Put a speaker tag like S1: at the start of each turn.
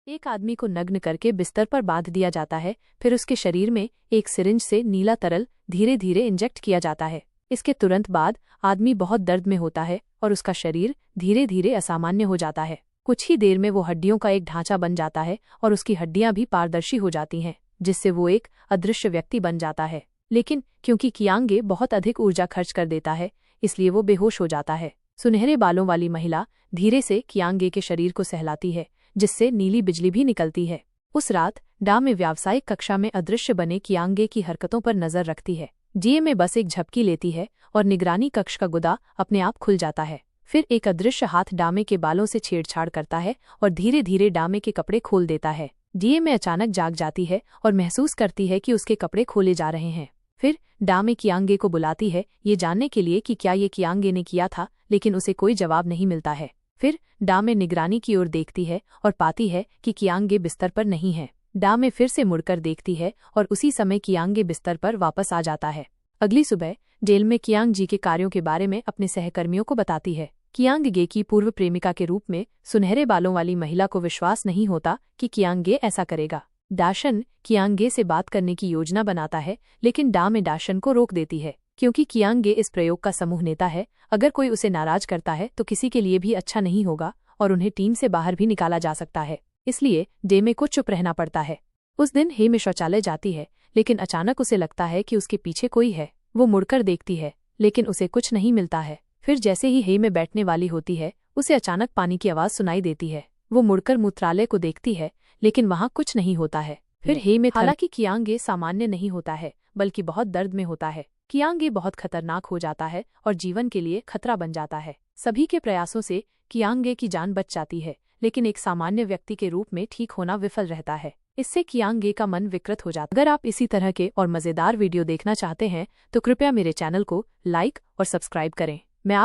S1: एक आदमी को नग्न करके बिस्तर पर बांध दिया जाता है, फिर उसके शरीर में एक सिरिंज से नीला तरल धीरे धीरे इंजेक्ट किया जाता है। इसके तुरंत बाद आदमी बहुत दर्द में होता है और उसका शरीर धीरे धीरे असामान्य हो जाता है। कुछ ही देर में वो हड्डियों का एक ढांचा बन जाता है और उसकी हड्डियां भी पारदर्शी हो जाती हैं, जिससे वो एक अदृश्य व्यक्ति बन जाता है। लेकिन क्योंकि कियांगे बहुत अधिक ऊर्जा खर्च कर देता है, इसलिए वो बेहोश हो जाता है। सुनहरे बालों वाली महिला धीरे से कियांगे के शरीर को सहलाती है, जिससे नीली बिजली भी निकलती है। उस रात डा में व्यावसायिक कक्षा में अदृश्य बने कियांगे की हरकतों पर नजर रखती है। डीए में बस एक झपकी लेती है और निगरानी कक्ष का गुदा अपने आप खुल जाता है। फिर एक अदृश्य हाथ डामे के बालों से छेड़छाड़ करता है और धीरे धीरे डामे के कपड़े खोल देता है। डीए में अचानक जाग जाती है और महसूस करती है कि उसके कपड़े खोले जा रहे हैं। फिर डामे कियांगे को बुलाती है, ये जानने के लिए कि क्या ये कियांगे ने किया था, लेकिन उसे कोई जवाब नहीं मिलता है। फिर डामे निगरानी की ओर देखती है और पाती है कि कियांगे बिस्तर पर नहीं है। डामे फिर से मुड़कर देखती है और उसी समय कियांगे बिस्तर पर वापस आ जाता है। अगली सुबह जेल में कियांग जी के कार्यों के बारे में अपने सहकर्मियों को बताती है। कियांगे की पूर्व प्रेमिका के रूप में सुनहरे बालों वाली महिला को विश्वास नहीं होता कि कियांगे ऐसा करेगा। डाशन कियांगे से बात करने की योजना बनाता है, लेकिन डामे डाशन को रोक देती है, क्योंकि कियांगे इस प्रयोग का समूह नेता है। अगर कोई उसे नाराज करता है तो किसी के लिए भी अच्छा नहीं होगा और उन्हें टीम से बाहर भी निकाला जा सकता है। इसलिए डेमे को चुप रहना पड़ता है। उस दिन हे में शौचालय जाती है, लेकिन अचानक उसे लगता है कि उसके पीछे कोई है। वो मुड़कर देखती है, लेकिन उसे कुछ नहीं मिलता है। फिर जैसे ही हे में बैठने वाली होती है, उसे अचानक पानी की आवाज सुनाई देती है। वो मुड़कर मूत्रालय को देखती है, लेकिन वहां कुछ नहीं होता है। फिर हे में हालांकि कियांगे सामान्य नहीं होता है, बल्कि बहुत दर्द में होता है। कियांगे बहुत खतरनाक हो जाता है और जीवन के लिए खतरा बन जाता है। सभी के प्रयासों से कियांगे की जान बच जाती है, लेकिन एक सामान्य व्यक्ति के रूप में ठीक होना विफल रहता है। इससे कियांगे का मन विकृत हो जाता है। अगर आप इसी तरह के और मजेदार वीडियो देखना चाहते हैं तो कृपया मेरे चैनल को लाइक और सब्सक्राइब करें। मैं आप